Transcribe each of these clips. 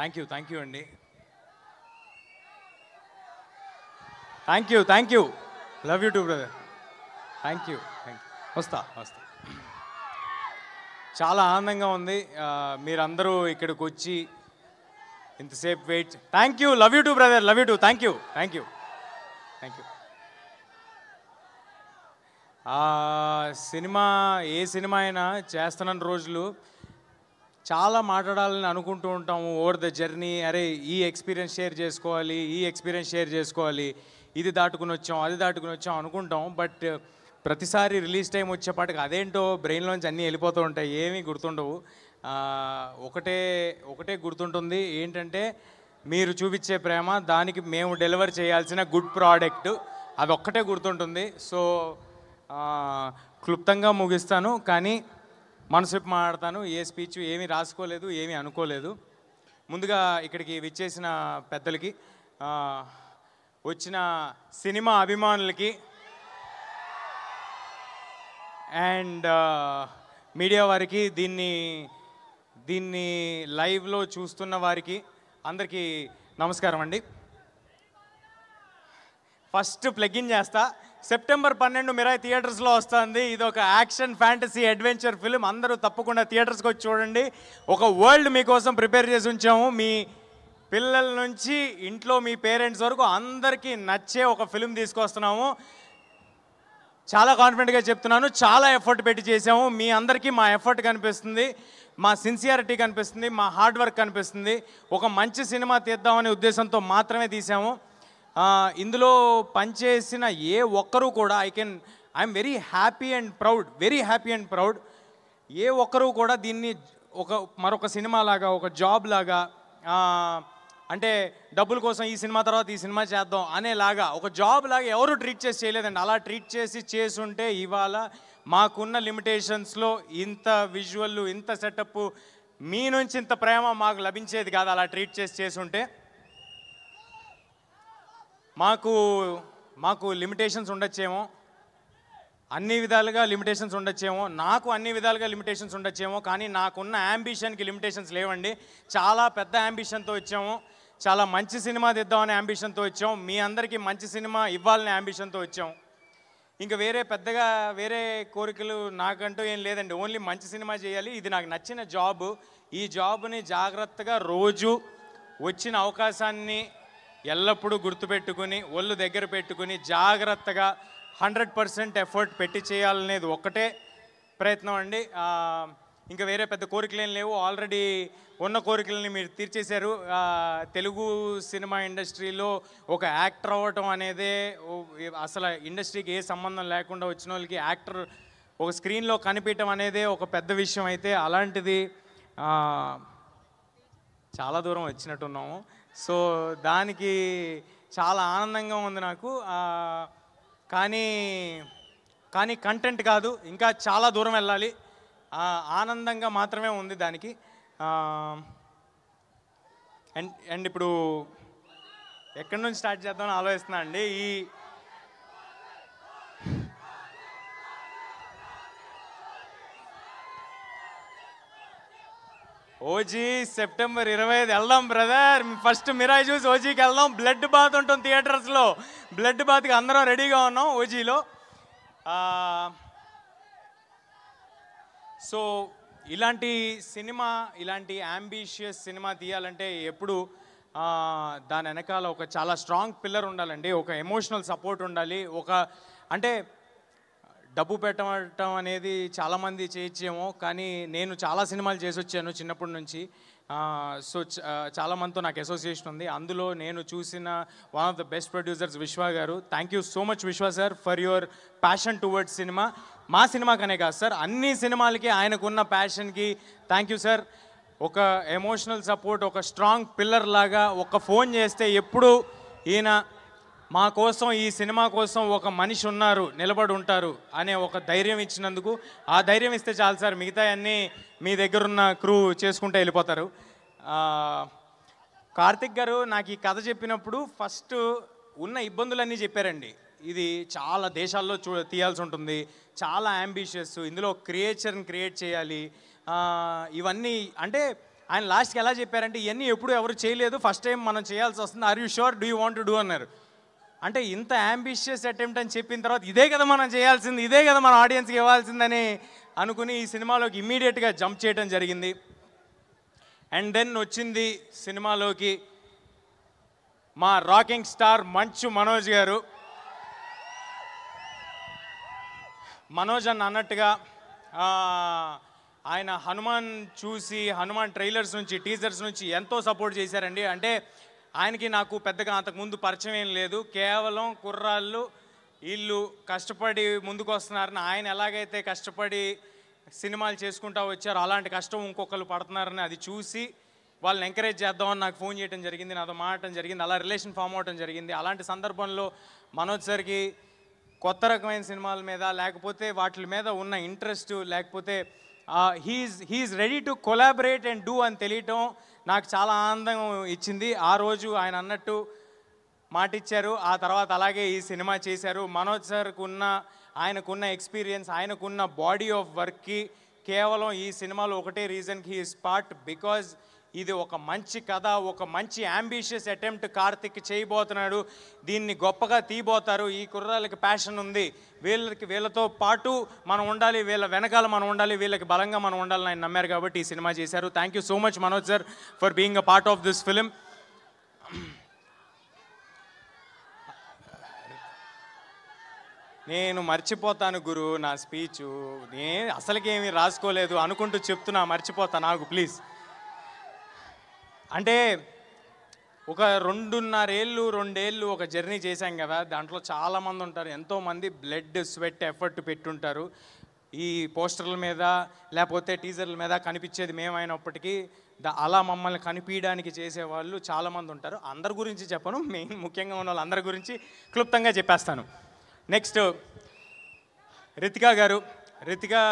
Thank you అండి. Thank you. Love you too brother. Thank you. వస్తా. చాలా ఆనందంగా ఉంది మీరందరూ ఇక్కడికి వచ్చి ఇంతసేపు wait. Thank you. Love you too brother. Love you too. Thank you. Cinema ఏ సినిమా అయినా చేస్తున్న రోజులు చాలా మాట్లాడాలని అనుకుంటూ ఉంటాము. ఓవర్ ద జర్నీ, అరే ఈ ఎక్స్పీరియన్స్ షేర్ చేసుకోవాలి, ఇది దాటుకుని వచ్చాం అనుకుంటాం. బట్ ప్రతిసారి రిలీజ్ టైం వచ్చేపాటికి అదేంటో బ్రెయిన్లోంచి అన్నీ వెళ్ళిపోతూ ఉంటాయి, ఏమీ గుర్తుండవు. ఒకటే గుర్తుంటుంది, ఏంటంటే మీరు చూపించే ప్రేమ, దానికి మేము డెలివర్ చేయాల్సిన గుడ్ ప్రోడక్ట్, అది ఒక్కటే గుర్తుంటుంది. సో క్లుప్తంగా ముగిస్తాను, కానీ మనసు మాట్లాడతాను. ఏ స్పీచ్ ఏమీ రాసుకోలేదు, ఏమీ అనుకోలేదు. ముందుగా ఇక్కడికి విచ్చేసిన పెద్దలకి, వచ్చిన సినిమా అభిమానులకి అండ్ మీడియా వారికి, దీన్ని లైవ్లో చూస్తున్న వారికి అందరికీ నమస్కారం అండి. ఫస్ట్ ప్లగిన్ చేస్తా. సెప్టెంబర్ 12 మిరాయి థియేటర్స్లో వస్తుంది. ఇది ఒక యాక్షన్ ఫ్యాంటసీ అడ్వెంచర్ ఫిల్మ్. అందరూ తప్పకుండా థియేటర్స్కి వచ్చి చూడండి. ఒక వరల్డ్ మీకోసం ప్రిపేర్ చేసి ఉంచాము. మీ పిల్లల నుంచి ఇంట్లో మీ పేరెంట్స్ వరకు అందరికీ నచ్చే ఒక ఫిల్మ్ తీసుకొస్తున్నాము. చాలా కాన్ఫిడెంట్గా చెప్తున్నాను. చాలా ఎఫర్ట్ పెట్టి చేసాము. మీ అందరికీ మా ఎఫర్ట్ కనిపిస్తుంది, మా సిన్సియారిటీ కనిపిస్తుంది, మా హార్డ్ వర్క్ కనిపిస్తుంది. ఒక మంచి సినిమా తీద్దామనే ఉద్దేశంతో మాత్రమే తీసాము. ఇందులో పనిచేసిన ఏ ఒక్కరూ కూడా I'm very happy and proud. ఏ ఒక్కరూ కూడా దీన్ని మరొక సినిమా లాగా, ఒక జాబ్ లాగా, అంటే డబ్బుల కోసం ఈ సినిమా తర్వాత ఈ సినిమా చేద్దాం అనేలాగా, ఒక జాబ్ లాగా ఎవరు ట్రీట్ చేయలేదండి. అలా ట్రీట్ చేసుంటే ఇవాళ మాకున్న లిమిటేషన్స్లో ఇంత విజువల్, ఇంత సెటప్, మీ నుంచి ఇంత ప్రేమ మాకు లభించేది కాదు. అలా ట్రీట్ చేసుంటే మాకు లిమిటేషన్స్ ఉండొచ్చేమో, అన్ని విధాలుగా లిమిటేషన్స్ ఉండొచ్చేమో, నాకు అన్ని విధాలుగా లిమిటేషన్స్ ఉండొచ్చేమో, కానీ నాకున్న యాంబిషన్కి లిమిటేషన్స్ లేవండి. చాలా పెద్ద యాంబిషన్తో వచ్చాము. చాలా మంచి సినిమా తీద్దామనే యాంబిషన్తో వచ్చాం. మీ అందరికీ మంచి సినిమా ఇవ్వాలనే యాంబిషన్తో వచ్చాం. ఇంకా వేరే కోరికలు నాకంటూ ఏం లేదండి. ఓన్లీ మంచి సినిమా చేయాలి. ఇది నాకు నచ్చిన జాబ్. ఈ జాబ్ని జాగ్రత్తగా రోజు వచ్చిన అవకాశాన్ని ఎల్లప్పుడూ గుర్తుపెట్టుకుని, ఒళ్ళు దగ్గర పెట్టుకుని, జాగ్రత్తగా 100% ఎఫర్ట్ పెట్టి చేయాలనేది ఒక్కటే ప్రయత్నం అండి. ఇంకా వేరే పెద్ద కోరికలు ఏం లేవు. ఆల్రెడీ ఉన్న కోరికలని మీరు తీర్చేశారు. తెలుగు సినిమా ఇండస్ట్రీలో ఒక యాక్టర్ అవ్వటం అనేదే, అసలు ఇండస్ట్రీకి ఏ సంబంధం లేకుండా వచ్చిన వాళ్ళకి యాక్టర్ ఒక స్క్రీన్లో కనిపించడం అనేదే ఒక పెద్ద విషయం. అయితే అలాంటిది చాలా దూరం వచ్చినట్టున్నాము. సో దానికి చాలా ఆనందంగా ఉంది నాకు. కానీ కంటెంట్ కాదు, ఇంకా చాలా దూరం వెళ్ళాలి. ఆనందంగా మాత్రమే ఉంది దానికి. అండ్ ఇప్పుడు ఎక్కడి నుంచి స్టార్ట్ చేద్దామని ఆలోచిస్తున్నా అండి. ఓజీ సెప్టెంబర్ 25 వెళ్దాం బ్రదర్. ఫస్ట్ మిరాయి చూసి ఓజీకి వెళ్దాం. బ్లడ్ బాత్ ఉంటుంది థియేటర్స్లో. బ్లడ్ బాత్కి అందరం రెడీగా ఉన్నాం ఓజీలో. సో ఇలాంటి యాంబిషియస్ సినిమా తీయాలంటే ఎప్పుడు దాని వెనకాల ఒక చాలా స్ట్రాంగ్ పిల్లర్ ఉండాలండి. ఒక ఎమోషనల్ సపోర్ట్ ఉండాలి. అంటే డబ్బు పెట్టడం అనేది చాలామంది చేయొచ్చేమో, కానీ నేను చాలా సినిమాలు చేసి వచ్చాను చిన్నప్పటి నుంచి. సో చాలామందితో నాకు అసోసియేషన్ ఉంది. అందులో నేను చూసిన one of the best producers విశ్వ గారు. థ్యాంక్ యూ సో మచ్ విశ్వ sir for your passion towards cinema. మా సినిమాకనే కాదు సార్, అన్ని సినిమాలకి ఆయనకున్న ప్యాషన్కి థ్యాంక్ యూ సార్. ఒక ఎమోషనల్ సపోర్ట్, ఒక స్ట్రాంగ్ పిల్లర్ లాగా, ఒక ఫోన్ చేస్తే ఎప్పుడు ఈయన మా కోసం, ఈ సినిమా కోసం ఒక మనిషి ఉన్నారు, నిలబడి ఉంటారు అనే ఒక ధైర్యం ఇచ్చినందుకు, ఆ ధైర్యం ఇస్తే చాలు సార్. మిగతా అన్నీ మీ దగ్గరున్న క్రూ చేసుకుంటూ వెళ్ళిపోతారు. కార్తిక్ గారు నాకు ఈ కథ చెప్పినప్పుడు ఫస్ట్ ఉన్న ఇబ్బందులన్నీ చెప్పారండి. ఇది చాలా దేశాల్లో తీయాల్సి ఉంటుంది, చాలా అంబిషియస్, ఇందులో క్రియేచర్ని క్రియేట్ చేయాలి, ఇవన్నీ అంటే ఆయన లాస్ట్కి ఎలా చెప్పారంటే ఇవన్నీ ఎప్పుడు ఎవరు చేయలేదు, ఫస్ట్ టైం మనం చేయాల్సి వస్తుంది, are you sure, do you want to do అన్నారు. అంటే ఇంత అంబిషియస్ అటెంప్ట్ అని చెప్పిన తర్వాత ఇదే కదా మనం చేయాల్సింది, ఇదే కదా మన ఆడియన్స్కి ఇవ్వాల్సిందని అనుకుని ఈ సినిమాలోకి ఇమ్మీడియట్గా జంప్ చేయడం జరిగింది. అండ్ దెన్ వచ్చింది సినిమాలోకి మా రాకింగ్ స్టార్ మంచు మనోజ్ గారు. మనోజ్ అన్నట్టుగా ఆయన హనుమాన్ చూసి, హనుమాన్ ట్రైలర్స్ నుంచి, టీజర్స్ నుంచి ఎంతో సపోర్ట్ చేశారండి. అంటే ఆయనకి నాకు పెద్దగా అంతకుముందు పరిచయం ఏం లేదు, కేవలం కుర్రాళ్ళు వీళ్ళు కష్టపడి ముందుకు వస్తున్నారని, ఆయన ఎలాగైతే కష్టపడి సినిమాలు చేసుకుంటూ వచ్చారో అలాంటి కష్టం ఇంకొకరు పడుతున్నారని అది చూసి వాళ్ళని ఎంకరేజ్ చేద్దామని నాకు ఫోన్ చేయడం జరిగింది, నాతో మాట్లాడటం జరిగింది, అలా రిలేషన్ ఫామ్ అవడం జరిగింది. అలాంటి సందర్భంలో మనోజ్ సార్కి కొత్త రకమైన సినిమాల మీద లేకపోతే వాటి మీద ఉన్న ఇంట్రెస్ట్, లేకపోతే he's ready to collaborate and do అని తెలియటం నాకు చాలా ఆనందం ఇచ్చింది. ఆ రోజు ఆయన అన్నట్టు మాట ఇచ్చారు, ఆ తర్వాత అలాగే ఈ సినిమా చేశారు. మనోజ్ సార్కు ఆయనకున్న ఎక్స్పీరియన్స్, ఆయనకున్న బాడీ ఆఫ్ వర్క్కి కేవలం ఈ సినిమాలో ఒకటే రీజన్కి హీ ఈస్ పార్ట్, బికాజ్ ఇది ఒక మంచి కథ, ఒక మంచి అంబిషియస్ అటెంప్ట్ కార్తిక్ చేయబోతున్నాడు, దీన్ని గొప్పగా తీయబోతారు, ఈ కుర్రాళ్ళకి ప్యాషన్ ఉంది, వీళ్ళతో పాటు మనం ఉండాలి, వీళ్ళ వెనకాల మనం ఉండాలి, వీళ్ళకి బలంగా మనం ఉండాలని ఆయన నమ్మారు కాబట్టి ఈ సినిమా చేశారు. Thank you so much Manoj sir for being a part of this film. నేను మర్చిపోతాను గురు నా స్పీచు, నేను అసలుకేమీ రాసుకోలేదు అనుకుంటూ చెప్తున్నా, మర్చిపోతాను నాకు ప్లీజ్. అంటే ఒక 2.5 ఏళ్ళు ఒక జర్నీ చేశాం కదా, దాంట్లో చాలామంది ఉంటారు, ఎంతోమంది బ్లడ్ స్వెట్ ఎఫర్ట్ పెట్టుంటారు. ఈ పోస్టర్ల మీద లేకపోతే టీజర్ల మీద కనిపించేది మేమైనప్పటికీ అలా మమ్మల్ని కనిపించడానికి చేసేవాళ్ళు చాలామంది ఉంటారు. అందరి గురించి చెప్పను, ముఖ్యంగా ఉన్న వాళ్ళందరి గురించి క్లుప్తంగా చెప్పేస్తాను. నెక్స్ట్ రితికా గారు. Ritika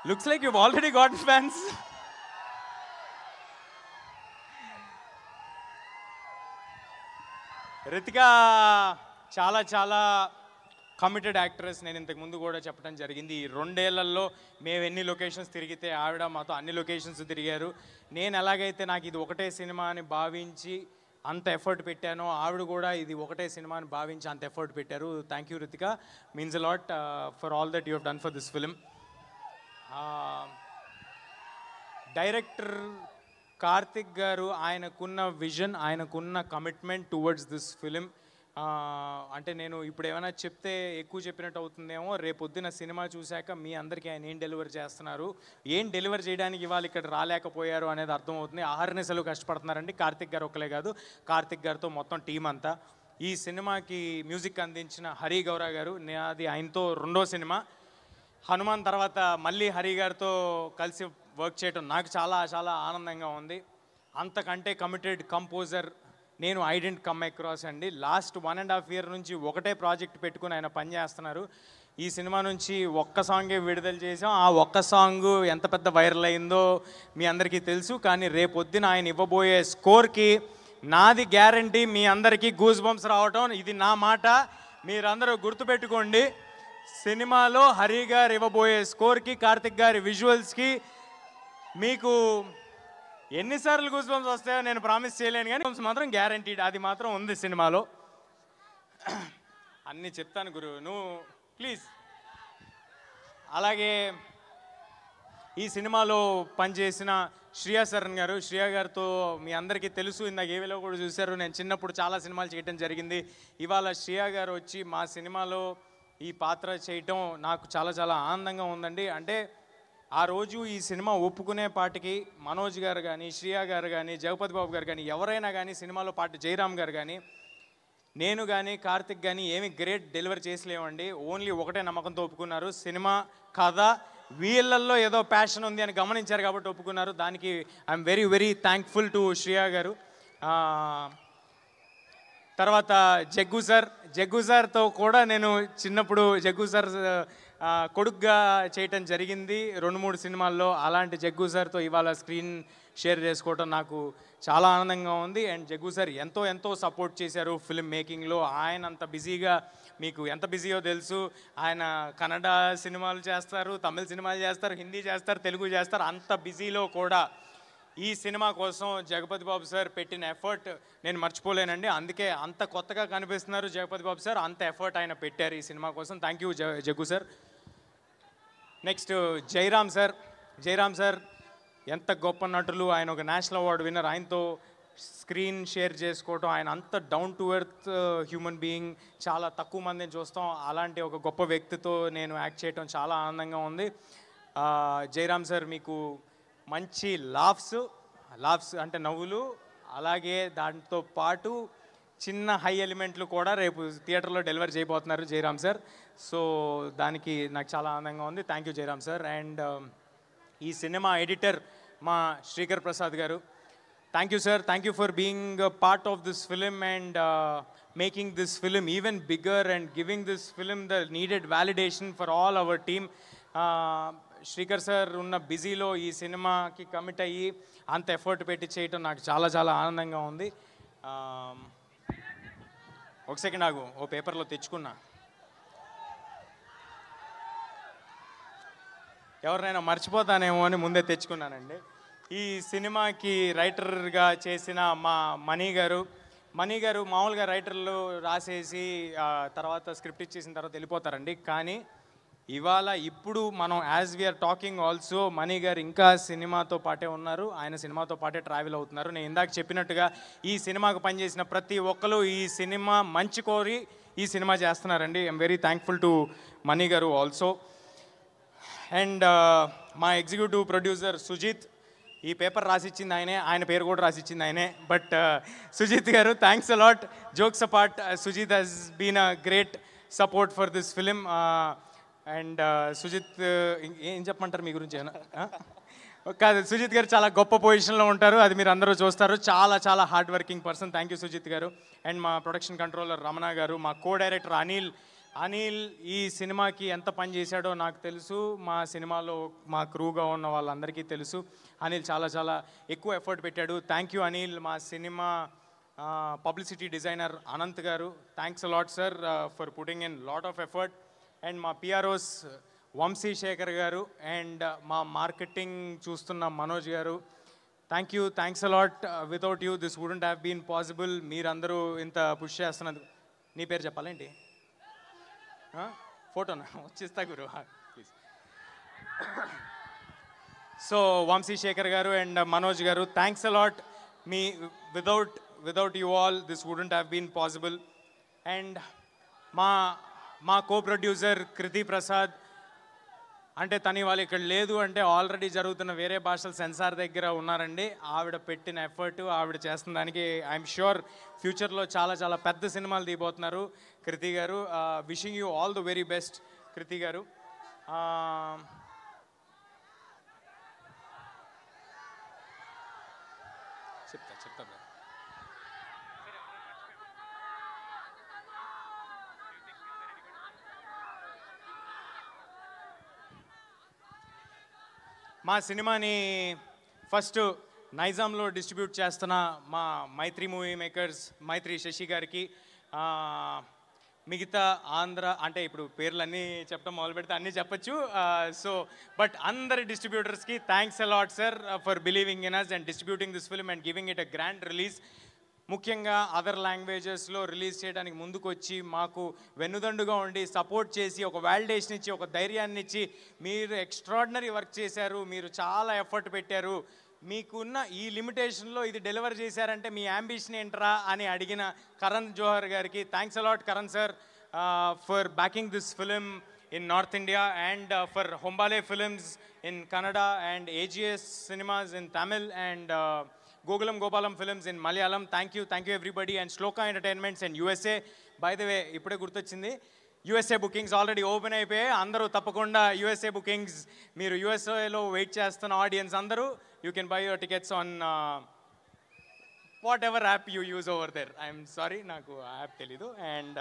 looks like you've already got fans. Ritika చాలా చాలా కమిటెడ్ యాక్ట్రెస్. నేను ఇంతకు ముందు కూడా చెప్పడం జరిగింది, ఈ 2 ఏళ్లలో మేము ఎన్ని లొకేషన్స్ తిరిగితే ఆవిడ మాతో అన్ని లొకేషన్స్ తిరిగారు. నేను ఎలాగైతే నాకు ఇది ఒకటే సినిమా అని భావించి అంత ఎఫర్ట్ పెట్టానో, ఆవిడ కూడా ఇది ఒకటే సినిమా అని భావించి అంత ఎఫర్ట్ పెట్టారు. Thank you Ritika, means a lot for all that you have done for this film. Director Karthik గారు ఆయనకున్న విజన్, ఆయనకున్న కమిట్మెంట్ టువర్డ్స్ దిస్ ఫిలిం, అంటే నేను ఇప్పుడు ఏమైనా చెప్తే ఎక్కువ చెప్పినట్టు అవుతుందేమో, రేపొద్దున సినిమా చూశాక మీ అందరికీ ఆయన ఏం డెలివర్ చేస్తున్నారు, ఏం డెలివర్ చేయడానికి ఇవాళ ఇక్కడ రాలేకపోయారు అనేది అర్థమవుతుంది. ఆహర్నిశలు కష్టపడుతున్నారండి. కార్తిక్ గారు ఒక్కలే కాదు, కార్తిక్ గారితో మొత్తం టీం అంతా. ఈ సినిమాకి మ్యూజిక్ అందించిన హరి గౌరా గారు, అది ఆయనతో 2వ సినిమా. హనుమాన్ తర్వాత మళ్ళీ హరి గారితో కలిసి వర్క్ చేయడం నాకు చాలా చాలా ఆనందంగా ఉంది. అంతకంటే కమిటెడ్ కంపోజర్ నేను ఐ డెంట్ కమ్ అక్రాస్ అండి. లాస్ట్ 1.5 year నుంచి ఒకటే ప్రాజెక్ట్ పెట్టుకుని ఆయన పనిచేస్తున్నారు. ఈ సినిమా నుంచి ఒక్క సాంగే విడుదల చేసాం. ఆ ఒక్క సాంగ్ ఎంత పెద్ద వైరల్ అయిందో మీ అందరికీ తెలుసు. కానీ రేపొద్దున ఆయన ఇవ్వబోయే స్కోర్కి నాది గ్యారంటీ, మీ అందరికీ గూస్ బంప్స్ రావటం ఇది నా మాట. మీరందరూ గుర్తుపెట్టుకోండి, సినిమాలో హరి గారు ఇవ్వబోయే స్కోర్కి, కార్తిక్ గారి విజువల్స్కి మీకు ఎన్నిసార్లు గూస్ బంప్స్ వస్తాయో నేను ప్రామిస్ చేయలేను, కానీ మాత్రం గ్యారంటీడ్, అది మాత్రం ఉంది సినిమాలో. అన్నీ చెప్తాను గురు, నువ్వు ప్లీజ్. అలాగే ఈ సినిమాలో పనిచేసిన శ్రియా శరణ్ గారు, శ్రియా గారితో మీ అందరికీ తెలుసు, ఇందాక ఏవిలో కూడా చూశారు, నేను చిన్నప్పుడు చాలా సినిమాలు చేయడం జరిగింది. ఇవాళ శ్రియా గారు వచ్చి మా సినిమాలో ఈ పాత్ర చేయటం నాకు చాలా చాలా ఆనందంగా ఉందండి. అంటే ఆ రోజు ఈ సినిమా ఒప్పుకునే పాటికి మనోజ్ గారు కానీ, శ్రియా గారు కానీ, జగపతి బాబు గారు కానీ, ఎవరైనా కానీ, సినిమాలో పాటు జయరామ్ గారు కానీ, నేను కానీ, కార్తిక్ కానీ ఏమి గ్రేట్ డెలివరీ చేసలేమండి. ఓన్లీ ఒకటే నమ్మకంతో ఒప్పుకున్నారు, సినిమా కథ వీళ్ళల్లో ఏదో ప్యాషన్ ఉంది అని గమనించారు కాబట్టి ఒప్పుకున్నారు. దానికి I'm very very thankful to Shriya గారు. తర్వాత జగ్గు సార్తో కూడా నేను చిన్నప్పుడు జగ్గు సార్ కొడుగ్గా చేయటం జరిగింది 2-3 సినిమాల్లో. అలాంటి జగ్గు సార్తో ఇవాళ స్క్రీన్ షేర్ చేసుకోవటం నాకు చాలా ఆనందంగా ఉంది. అండ్ జగ్గు సార్ ఎంతో ఎంతో సపోర్ట్ చేశారు ఫిల్మ్ మేకింగ్లో. ఆయన అంత బిజీగా, మీకు ఎంత బిజీయో తెలుసు, ఆయన కన్నడ సినిమాలు చేస్తారు, తమిళ సినిమాలు చేస్తారు, హిందీ చేస్తారు, తెలుగు చేస్తారు. అంత బిజీలో కూడా ఈ సినిమా కోసం జగపతి బాబు సార్ పెట్టిన ఎఫర్ట్ నేను మర్చిపోలేనండి. అందుకే అంత కొత్తగా కనిపిస్తున్నారు జగపతి బాబు సార్, అంత ఎఫర్ట్ ఆయన పెట్టారు ఈ సినిమా కోసం. Thank you Jaggu sir. Next Jayaram sir. Jayaram sir ఎంత గొప్ప నటులు, ఆయన ఒక నేషనల్ అవార్డు విన్నర్. ఆయనతో స్క్రీన్ షేర్ చేసుకోవటం, ఆయన అంత down to earth human being, చాలా తక్కువ మందిని చూస్తాం. అలాంటి ఒక గొప్ప వ్యక్తితో నేను యాక్ట్ చేయటం చాలా ఆనందంగా ఉంది. జయరామ్ సార్ మీకు మంచి లాఫ్స్ అంటే నవ్వులు, అలాగే దాంతో పాటు చిన్న హై ఎలిమెంట్లు కూడా రేపు థియేటర్లో డెలివర్ చేయబోతున్నారు జయరామ్ సార్. సో దానికి నాకు చాలా ఆనందంగా ఉంది. Thank you Jayaram sir. And ఈ సినిమా ఎడిటర్ మా శ్రీకర్ ప్రసాద్ గారు, thank you sir. Thank you for being part of this film and making this film even bigger and giving this film the needed validation for all our team. Srikar sir ఉన్న బిజీలో ఈ సినిమాకి commit అయ్యి అంత effort పెట్టి చేయటం నాకు చాలా చాలా ఆనందంగా ఉంది. ఒక సెకండ్ ఆగు, ఓ పేపర్లో తెచ్చుకున్నా. ఎవరినైనా మర్చిపోతానేమో అని ముందే తెచ్చుకున్నానండి. ఈ సినిమాకి రైటర్గా చేసిన మా మనీ గారు మామూలుగా రైటర్లు రాసేసి తర్వాత స్క్రిప్ట్ ఇచ్చేసిన తర్వాత వెళ్ళిపోతారండి. కానీ ఇప్పుడు మనం as we're talking also Mani గారు ఇంకా సినిమాతో పాటే ఉన్నారు, ఆయన సినిమాతో పాటే ట్రావెల్ అవుతున్నారు. నేను ఇందాక చెప్పినట్టుగా ఈ సినిమాకు పనిచేసిన ప్రతి ఒక్కరు ఈ సినిమా మంచి కోరి ఈ సినిమా చేస్తున్నారండి. I'm very thankful to money గారు ఆల్సో. అండ్ మా ఎగ్జిక్యూటివ్ ప్రొడ్యూసర్ సుజిత్, ఈ పేపర్ రాసిచ్చింది ఆయనే, ఆయన పేరు కూడా రాసిచ్చింది ఆయనే. బట్ సుజిత్ గారు, thanks a lot. Jokes apart, Sujith he's been a great support for this film. And Sujith ఏం చెప్పమంటారు మీ గురించి? కాదు, సుజిత్ గారు చాలా గొప్ప పొజిషన్లో ఉంటారు, అది మీరు అందరూ చూస్తారు. చాలా చాలా hard working person. Thank you Sujith గారు. అండ్ మా ప్రొడక్షన్ కంట్రోలర్ రమణ గారు, మా కో డైరెక్టర్ అనిల్ ఈ సినిమాకి ఎంత పని చేశాడో నాకు తెలుసు, మా సినిమాలో మా క్రూగా ఉన్న వాళ్ళందరికీ తెలుసు. అనిల్ చాలా చాలా ఎక్కువ ఎఫర్ట్ పెట్టాడు. Thank you Anil. మా సినిమా పబ్లిసిటీ డిజైనర్ అనంత్ గారు, thanks a lot sir for putting in lot of effort. And మా పిఆర్ఓస్ వంశీ శేఖర్ గారు అండ్ మా మార్కెటింగ్ చూస్తున్న మనోజ్ గారు, thanks a lot. Without you this wouldn't have been possible. మీరందరూ ఇంత పుష్ చేస్తున్నందుకు. నీ పేరు చెప్పాలేంటి? ఫోటోనా వచ్చిస్తా గురు ప్లీజ్. సో వంశీ శేఖర్ గారు అండ్ మనోజ్ గారు, థ్యాంక్స్ అలాట్. మీ without you all this wouldn't have been possible. And మా కో ప్రొడ్యూసర్ కృతి ప్రసాద్, అంటే తను వాళ్ళు ఇక్కడ లేదు అంటే ఆల్రెడీ జరుగుతున్న వేరే భాషల సెన్సార్ దగ్గర ఉన్నారండి. ఆవిడ పెట్టిన ఎఫర్ట్, ఆవిడ చేస్తున్న దానికి ఐఎమ్ ష్యూర్ ఫ్యూచర్లో చాలా చాలా పెద్ద సినిమాలు తీయబోతున్నారు Kriti garu. Wishing you all the very best Kriti garu. చెప్తా మా సినిమాని ఫస్ట్ నైజాంలో డిస్ట్రిబ్యూట్ చేస్తున్న మా మైత్రి మూవీ మేకర్స్, మైత్రి శశి గారికి, మిగతా ఆంధ్ర అంటే ఇప్పుడు పేర్లన్నీ చెప్పడం మొదలు పెడితే అన్నీ చెప్పచ్చు. సో బట్ అందరి డిస్ట్రిబ్యూటర్స్కి thanks a lot sir for believing in us and distributing this film and giving it a grand release. ముఖ్యంగా అదర్ లాంగ్వేజెస్లో రిలీజ్ చేయడానికి ముందుకు వచ్చి మాకు వెన్నుదండుగా ఉండి సపోర్ట్ చేసి ఒక వాలిడేషన్ ఇచ్చి ఒక ధైర్యాన్ని ఇచ్చి మీరు ఎక్స్ట్రాడినరీ వర్క్ చేశారు, మీరు చాలా ఎఫర్ట్ పెట్టారు, మీకున్న ఈ లిమిటేషన్లో ఇది డెలివర్ చేశారంటే మీ యాంబిషన్ ఏంట్రా అని అడిగిన కరణ్ జోహర్ గారికి thanks a lot Karan sir for backing this film in North India and for Hombale films in Kannada and AGS cinemas in Tamil and Gokulam Gopalam Films in Malayalam. Thank you everybody. And Shloka Entertainments in USA. By the way, ipude gurtochindi, USA bookings already open అయిపోయాయి. అందరూ తప్పకుండా USA bookings, మీరు USA లో wait చేస్తున్న audience అందరూ, you can buy your tickets on whatever app you use over there. I'm sorry, నాకు app తెలీదు. And